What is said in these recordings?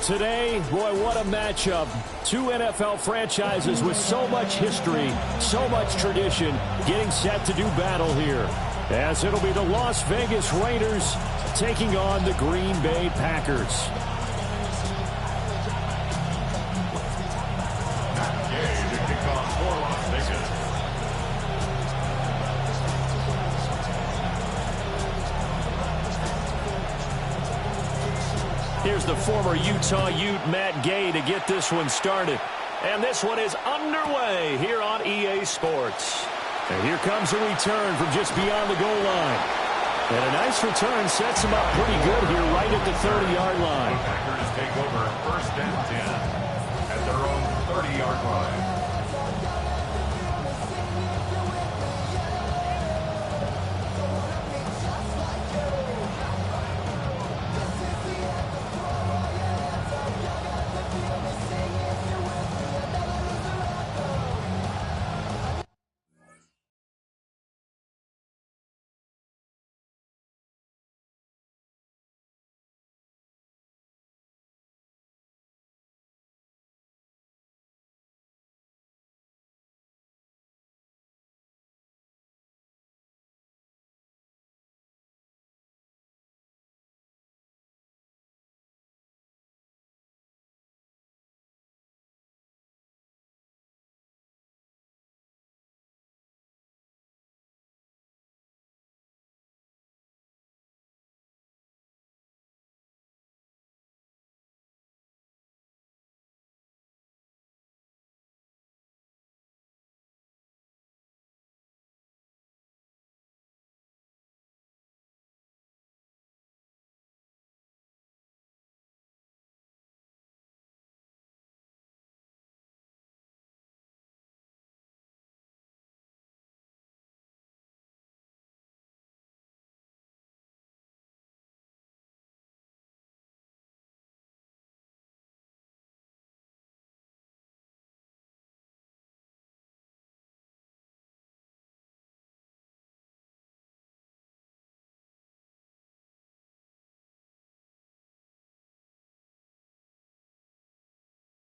Today, boy, what a matchup. Two NFL franchises with so much history, so much tradition, getting set to do battle here. As it'll be the Las Vegas Raiders taking on the Green Bay Packers. Here's the former Utah Ute, Matt Gay, to get this one started. And this one is underway here on EA Sports. And here comes a return from just beyond the goal line. And a nice return sets him up pretty good here right at the 30-yard line. The Packers take over 1st and 10 at their own 30-yard line.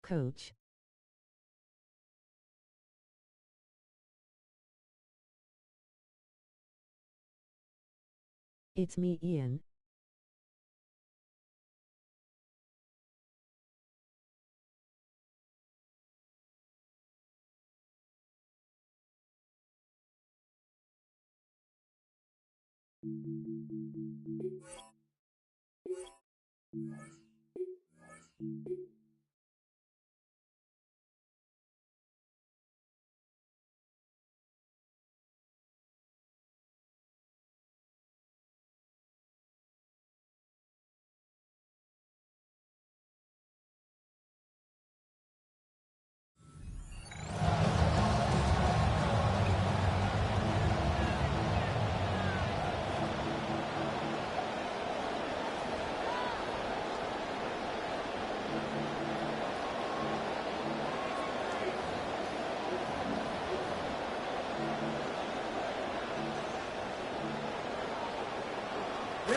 Coach. It's me, Ian.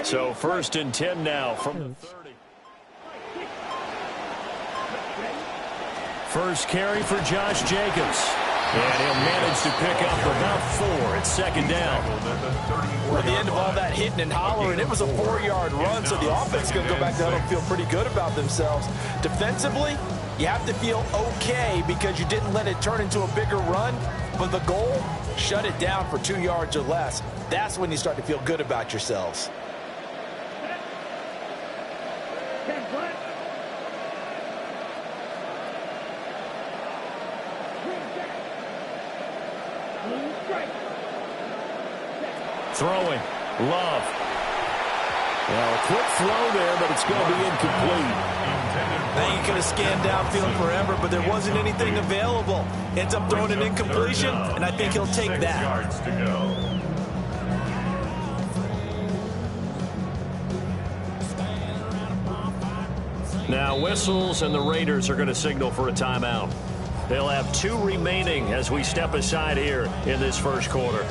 So 1st and 10 now from the 30. First carry for Josh Jacobs. And he'll manage to pick up about 4 at 2nd down. At the end of all that hitting and hollering, it was a 4-yard run, so the offense is going to go back down and feel pretty good about themselves. Defensively, you have to feel okay because you didn't let it turn into a bigger run, but the goal, shut it down for 2 yards or less. That's when you start to feel good about yourselves. Throwing. Love. Well, a quick throw there, but it's going to be incomplete. I think he could have scanned downfield forever, but there wasn't anything available. Ends up throwing an incompletion, and I think he'll take that. Yards to go. Now whistles, and the Raiders are going to signal for a timeout. They'll have 2 remaining as we step aside here in this first quarter.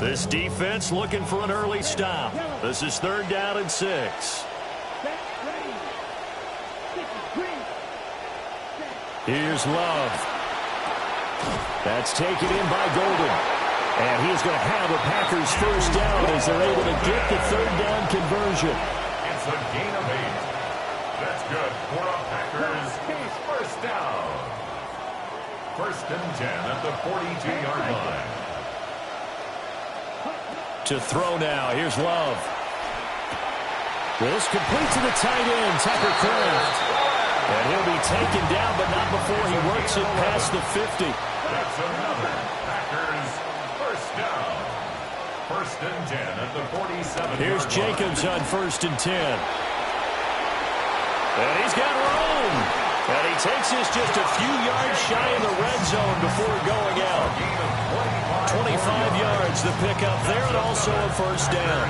This defense looking for an early stop. This is 3rd down and 6. Here's Love. That's taken in by Golden. And he's going to have a Packers first down as they're able to get the 3rd down conversion. It's a gain of 8. That's good for a Packers first down. 1st and 10 at the 42-yard line. To throw now. Here's Love. This complete to the tight end, Tucker Kraft. And he'll be taken down, but not before he works it past the 50. That's another Packers first down. 1st and 10 at the 47. Here's Jacobs on 1st and 10. And he's got room. And he takes this just a few yards shy of the red zone before going out. 25 yards the pickup there, and also a first down.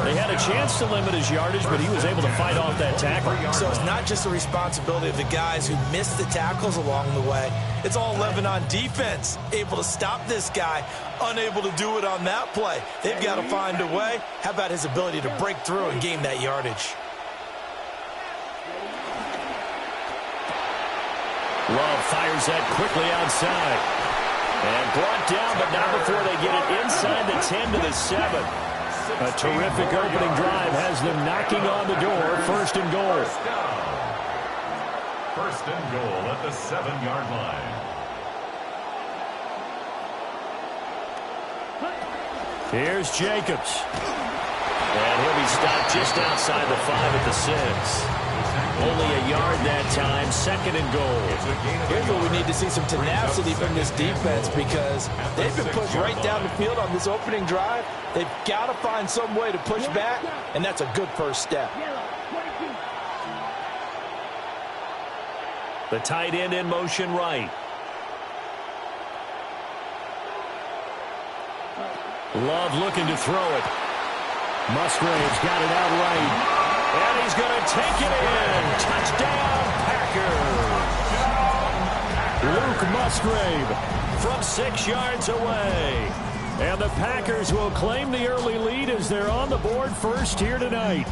They had a chance to limit his yardage, but he was able to fight off that tackle. So it's not just the responsibility of the guys who missed the tackles along the way. It's all 11 on defense, able to stop this guy, unable to do it on that play. They've got to find a way. How about his ability to break through and gain that yardage? Love fires that quickly outside. And brought down, but not before they get it inside the 10 to the 7. A terrific opening drive has them knocking on the door. 1st and goal. 1st and goal at the 7-yard line. Here's Jacobs. And he'll be stopped just outside the 5 at the 6. Only a yard that time. 2nd and goal. Here's where we need to see some tenacity from this defense, because they've been pushed right down the field on this opening drive. They've got to find some way to push back, and that's a good first step. The tight end in motion right. Love looking to throw it. Musgrave's got it out right. And he's going to take it in. Touchdown, Packers. Luke Musgrave from 6 yards away. And the Packers will claim the early lead as they're on the board first here tonight.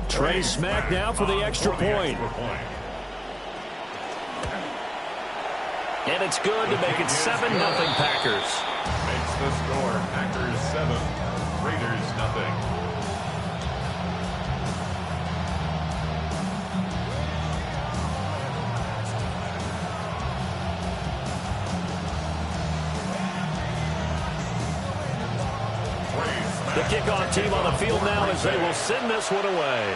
Trey Smack now for the extra point. And it's good to make it 7-0 Packers. Makes the score Packers 7, Raiders 0. The kickoff team on the field now as they will send this one away.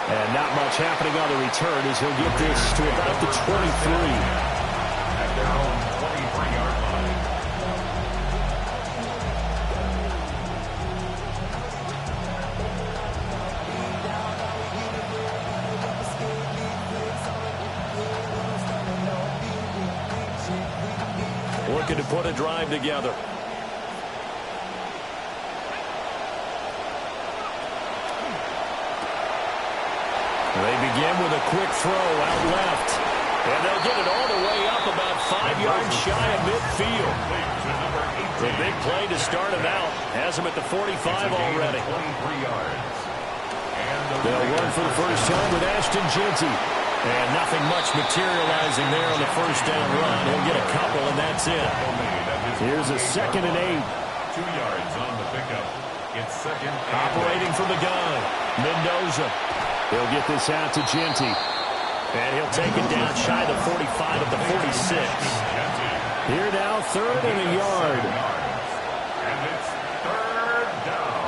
And not much happening on the return as he'll get this to about the 23. At their own 23-yard line. Looking to put a drive together. They begin with a quick throw out left. And they'll get it all the way up about 5 yards shy of midfield. The big play to start him out. Has him at the 45 already. 23 yards. They'll run for the first time with Ashton Jeanty. And nothing much materializing there on the first down run. He'll get a couple, and that's it. Here's a 2nd and 8. 2 yards on the pickup. It's 2nd and 8. Operating from the gun, Mendoza. He'll get this out to Jeanty. And he'll take it down shy of the 45 of the 46. Here now, 3rd and a yard. And it's 3rd down.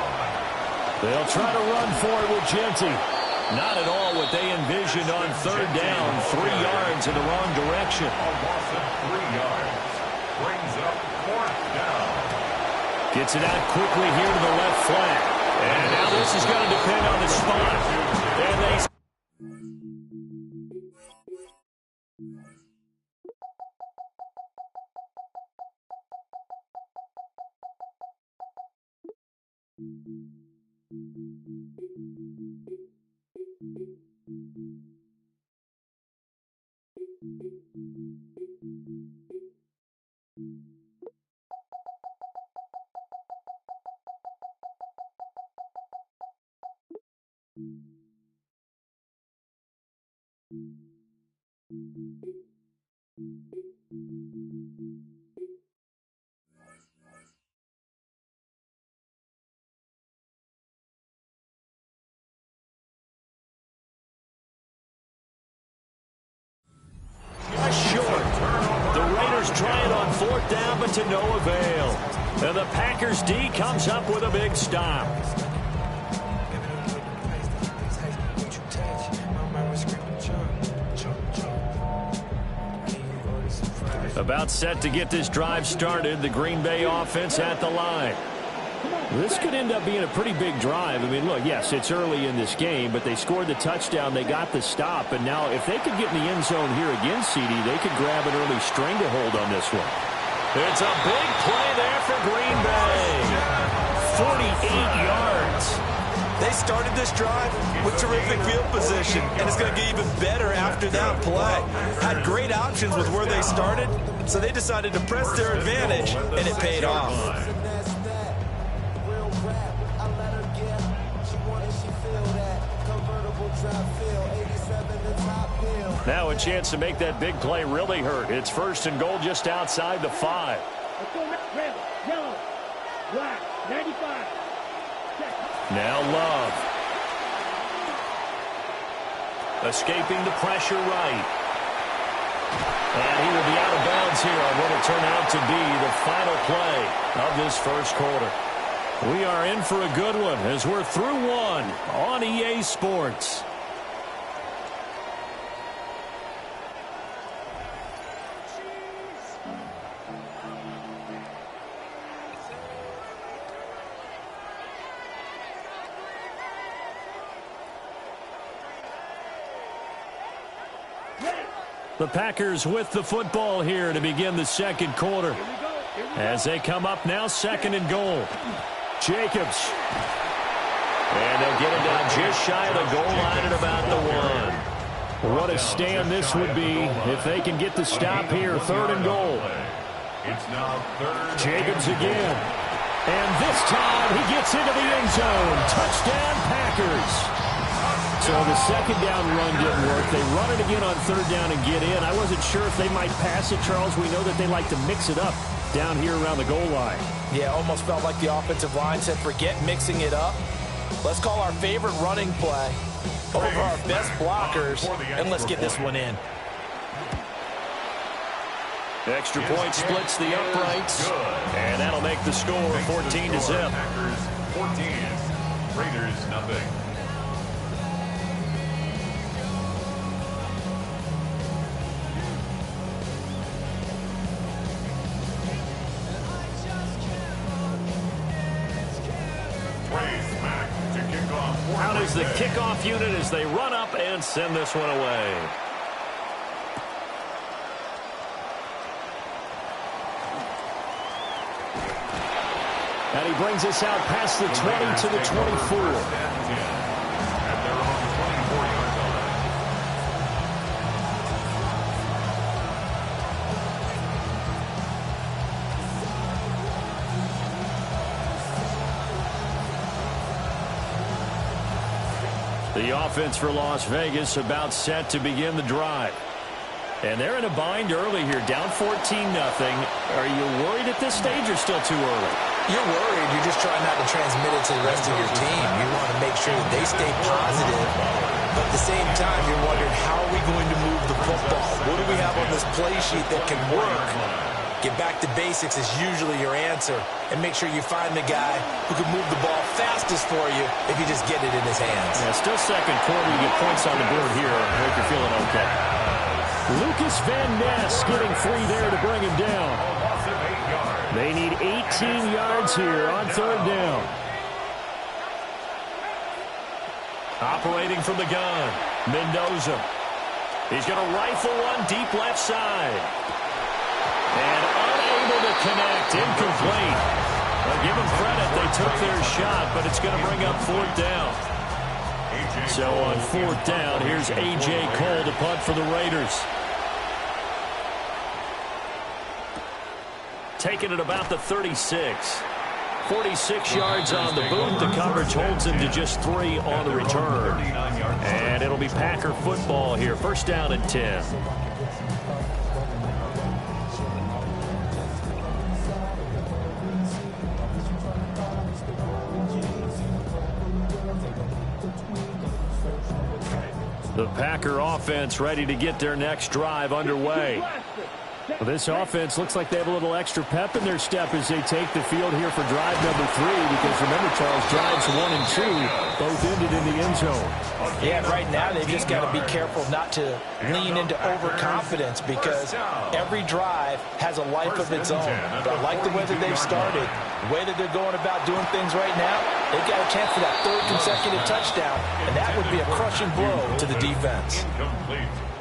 They'll try to run for it with Jeanty. Not at all what they envisioned on 3rd down. 3 yards in the wrong direction. A loss of 3 yards. Brings up 4th down. Gets it out quickly here to the left flat. And now this is going to depend on the spot. And they... Short. The Raiders try it on 4th down, but to no avail. And the Packers D comes up with a big stop. About set to get this drive started. The Green Bay offense at the line. This could end up being a pretty big drive. I mean, look, yes, it's early in this game, but they scored the touchdown. They got the stop. And now if they could get in the end zone here again, CD, they could grab an early stranglehold on this one. It's a big play there for Green Bay. 48 yards. They started this drive with terrific field position, and it's going to get even better after that play. Had great options with where they started, so they decided to press their advantage, and it paid off. Now a chance to make that big play really hurt. It's 1st and goal just outside the 5. Yellow, black, 95. Now Love. Escaping the pressure right. And he will be out of bounds here on what will turn out to be the final play of this first quarter. We are in for a good one as we're through one on EA Sports. The Packers with the football here to begin the second quarter. As they come up now, 2nd and goal. Jacobs. And they'll get it down just shy of the goal line at about the 1. What a stand this would be if they can get the stop here. 3rd and goal. It's now 3rd. Jacobs again. And this time he gets into the end zone. Touchdown, Packers. So the 2nd down run didn't work. They run it again on 3rd down and get in. I wasn't sure if they might pass it, Charles. We know that they like to mix it up down here around the goal line. Yeah, almost felt like the offensive line said, forget mixing it up. Let's call our favorite running play over our best blockers, and let's get this one in. Extra point splits the uprights, and that'll make the score 14-0. Packers 14, Raiders nothing. Out is the kickoff unit as they run up and send this one away. And he brings us out past the 20 to the 24. At their own 24-yard line. The offense for Las Vegas about set to begin the drive. And they're in a bind early here, down 14-0. Are you worried at this stage or still too early? You're worried. You're just trying not to transmit it to the rest of your team. You want to make sure that they stay positive. But at the same time, you're wondering, how are we going to move the football? What do we have on this play sheet that can work? Get back to basics is usually your answer. And make sure you find the guy who can move the ball fastest for you if you just get it in his hands. Yeah, still second quarter. You get points on the board here. I hope you're feeling okay. Lucas Van Ness getting free there to bring him down. They need 18 yards here on 3rd down. Operating from the gun, Mendoza. He's going to rifle one deep left side. And unable to connect, incomplete. Well, give them credit, they took their shot, but it's going to bring up 4th down. So on 4th down, here's A.J. Cole to punt for the Raiders. Taking it about the 36. 46 yards on the boot. The coverage holds him to just 3 on the return. And it'll be Packer football here. 1st down and 10. The Packer offense ready to get their next drive underway. Well, this offense looks like they have a little extra pep in their step as they take the field here for drive number 3, because remember, Charles, drives 1 and 2 both ended in the end zone. Yeah, right now they've just got to be careful not to lean into overconfidence, because every drive has a life of its own. But I like the way that they've started, the way that they're going about doing things right now. They've got a chance for that 3rd consecutive touchdown, and that would be a crushing blow to the defense.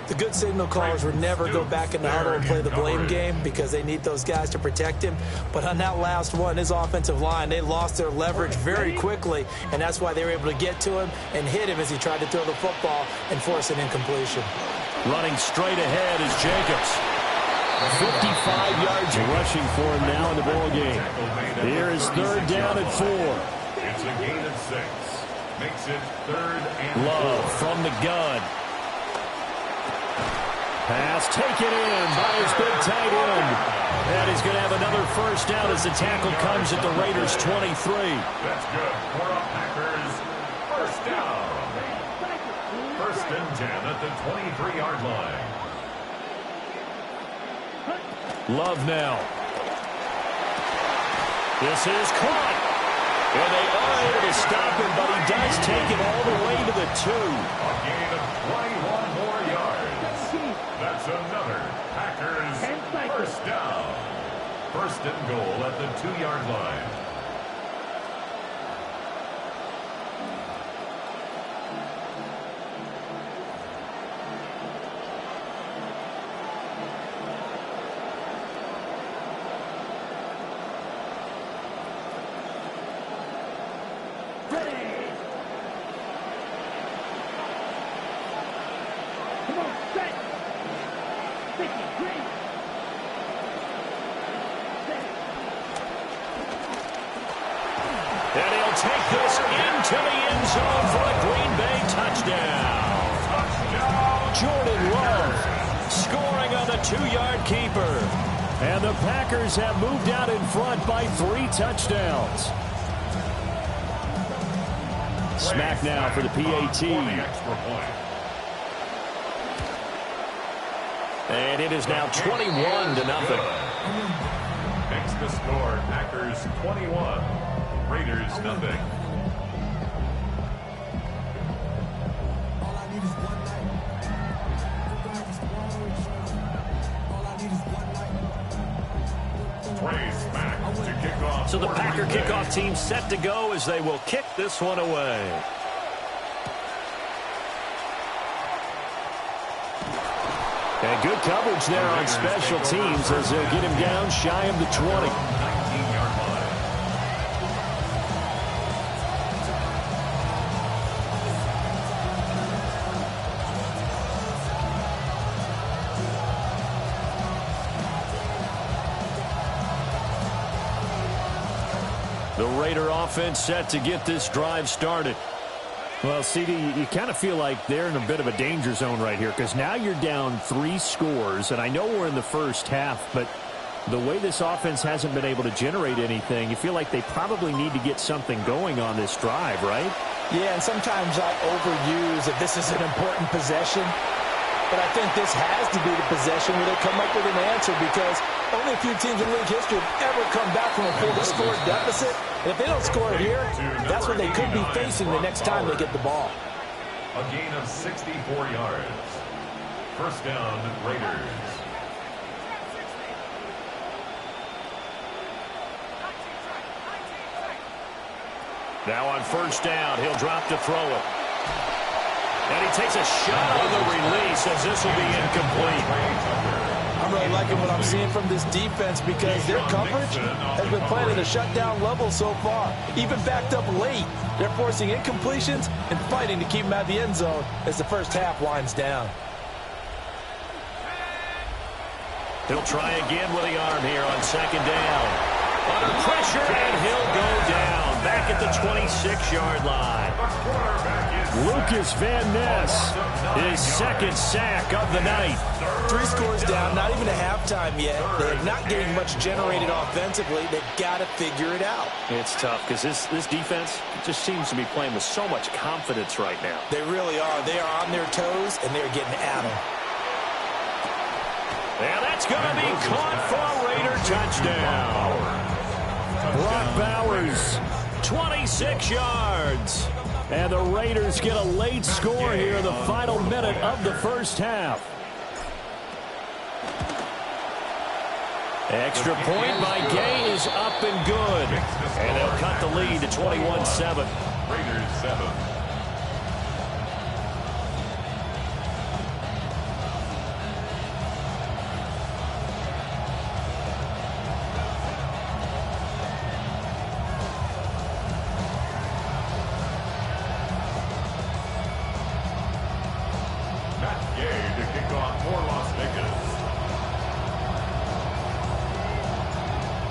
The good signal callers would never go back in the huddle and play the blame game, because they need those guys to protect him. But on that last one, his offensive line, they lost their leverage very quickly, and that's why they were able to get to him and hit him as he tried to throw the football and force an incompletion. Running straight ahead is Jacobs. 55 yards rushing for him now in the ball game. Here is 3rd down and 4. It's a gain of 6. Makes it 3rd and 4. Love from the gun. Pass taken in by his big tight end. And he's going to have another 1st down as the tackle comes at the Raiders' 23. That's good for the Packers. 1st down. 1st and 10 at the 23-yard line. Love now. This is caught. And they are able to stop him, but he does take it all the way to the 2. A gain of 21 more yards. That's another Packers 1st down. 1st and goal at the 2-yard line. And he'll take this into the end zone for a Green Bay touchdown. Jordan Love scoring on the 2-yard keeper. And the Packers have moved out in front by 3 touchdowns. Smack now for the PAT. And it is now 21-0. Makes the score Packers 21. Raiders nothing. So the Packer kickoff team set to go as they will kick this one away. And good coverage there on special teams as they'll get him down shy of the 20. 19-yard line. The Raider offense set to get this drive started. Well, CD, you kind of feel like they're in a bit of a danger zone right here, because now you're down 3 scores, and I know we're in the first half, but the way this offense hasn't been able to generate anything, you feel like they probably need to get something going on this drive, right? Yeah, and sometimes I overuse that this is an important possession, but I think this has to be the possession where they come up with an answer, because only a few teams in league history have ever come back from a 4-score deficit. And if they don't score it here, that's what they could be facing the next time they get the ball. A gain of 64 yards. First down, Raiders. Now on first down, he'll drop to throw it. And he takes a shot on the release as this will be incomplete. I'm really liking what I'm seeing from this defense because their coverage has been playing at a shutdown level so far. Even backed up late, they're forcing incompletions and fighting to keep them at the end zone as the first half winds down. He'll try again with the arm here on second down. Under pressure, and he'll go down back at the 26-yard line. Lucas Van Ness, his second sack of the night. 3 scores down, not even a halftime yet. They're not getting much generated offensively. They've got to figure it out. It's tough because this defense just seems to be playing with so much confidence right now. They really are. They are on their toes, and they're getting at them. And that's going to be caught for a Raider touchdown. Brock Bowers, 26 yards. And the Raiders get a late score here in the final minute of the first half. Extra point by Gay is up and good. And they'll cut the lead to 21-7. Raiders 7.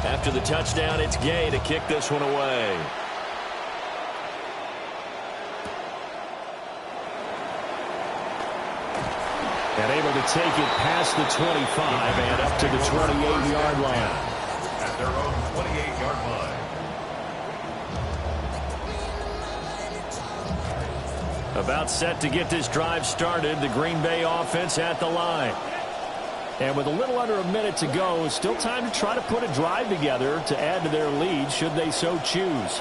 After the touchdown, it's Gay to kick this one away. And able to take it past the 25 and up to the 28-yard line. At their own 28-yard line. About set to get this drive started, the Green Bay offense at the line. And with a little under a minute to go, still time to try to put a drive together to add to their lead should they so choose.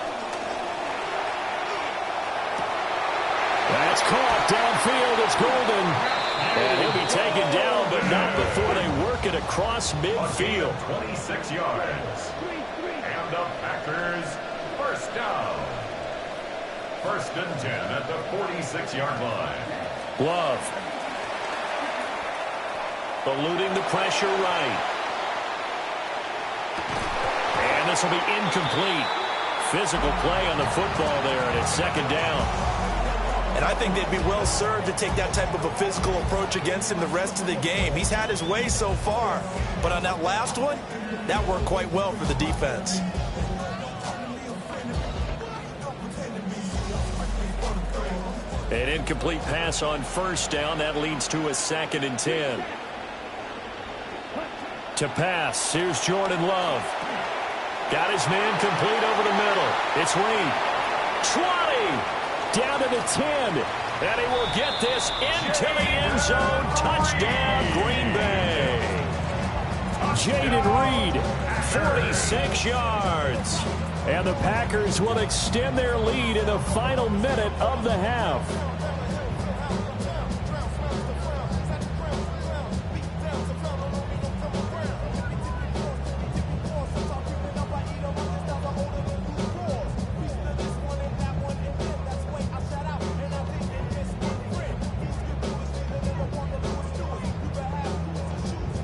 That's caught downfield. It's Golden. And he'll be taken down, but not before they work it across midfield. 26 yards. And the Packers first down. First and 10 at the 46-yard line. Love. Eluding the pressure right. And this will be incomplete. Physical play on the football there, and it's second down. And I think they'd be well served to take that type of a physical approach against him the rest of the game. He's had his way so far. But on that last one, that worked quite well for the defense. An incomplete pass on first down. That leads to a second and 10. To pass, here's Jordan Love. Got his man complete over the middle. It's Reed. 20, down to the 10. And he will get this into the end zone. Touchdown, Green Bay. Jaden Reed, 46 yards. And the Packers will extend their lead in the final minute of the half.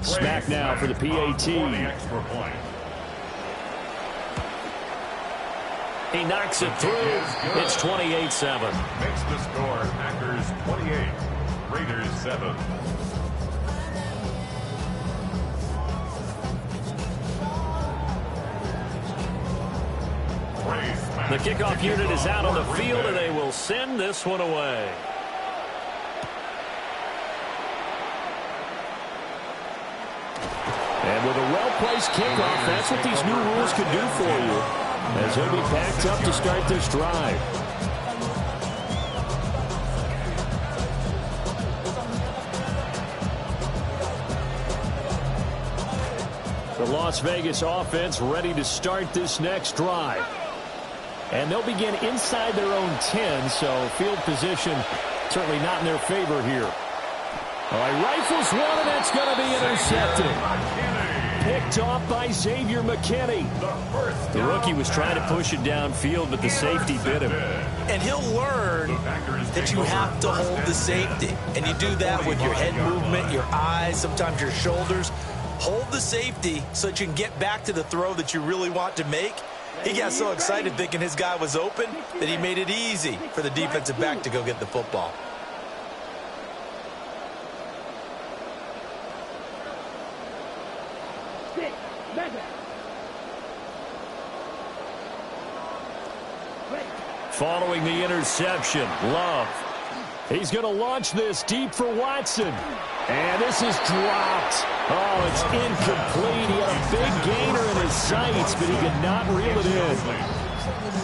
Smack now for the PAT. He knocks it through. It's 28-7. Makes the score Packers 28, Raiders 7. The kickoff unit is out on the field, and they will send this one away. And with a well-placed kickoff, that's what these new rules can do for you, as he'll be packed up to start this drive. The Las Vegas offense ready to start this next drive. And they'll begin inside their own 10, so field position certainly not in their favor here. All right, rifles one, and it's going to be intercepted. Picked off by Xavier McKinney. The rookie was trying to push it downfield, but the safety bit him. And he'll learn that you have to hold the safety. And you do that with your head movement, your eyes, sometimes your shoulders. hold the safety so that you can get back to the throw that you really want to make. He got so excited thinking his guy was open that he made it easy for the defensive back to go get the football. Following the interception, Love. He's going to launch this deep for Watson. And this is dropped. Oh, it's incomplete. He had a big gainer in his sights, but he could not reel it in.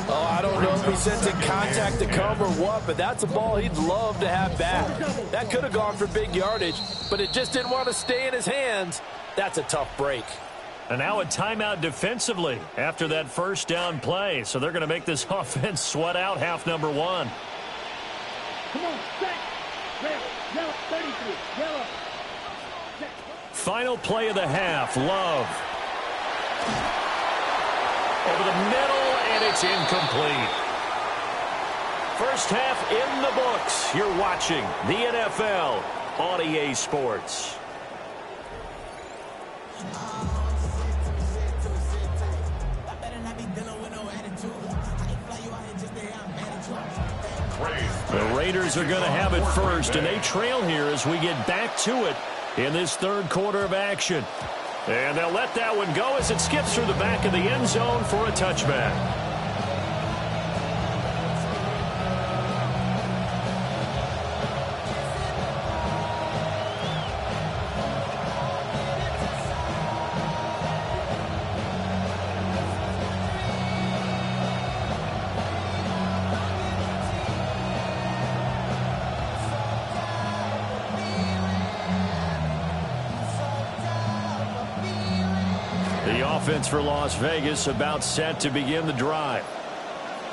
Oh, I don't know if he sensing contact to come or what, but that's a ball he'd love to have back. That could have gone for big yardage, but it just didn't want to stay in his hands. That's a tough break. And now a timeout defensively after that first down play. So they're going to make this offense sweat out half number one. Come on, set. Red, yellow, 33, yellow. Set. Final play of the half, Love. Over the middle, and it's incomplete. First half in the books. You're watching the NFL on EA Sports. The Raiders are going to have it first, and they trail here as we get back to it in this third quarter of action. And they'll let that one go as it skips through the back of the end zone for a touchback. Offense for Las Vegas about set to begin the drive.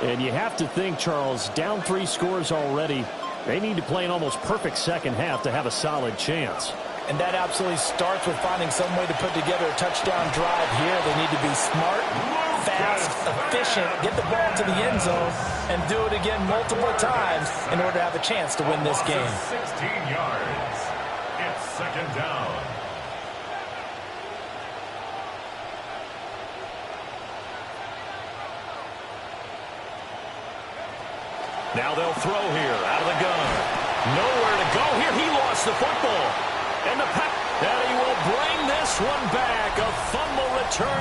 And you have to think, Charles, down 3 scores already. They need to play an almost perfect second half to have a solid chance. And that absolutely starts with finding some way to put together a touchdown drive here. They need to be smart, fast, efficient, get the ball to the end zone, and do it again multiple times in order to have a chance to win this game. 16 yards. It's second down. Now they'll throw here out of the gun. Nowhere to go here. He lost the football. And the pack. And he will bring this one back. A fumble return.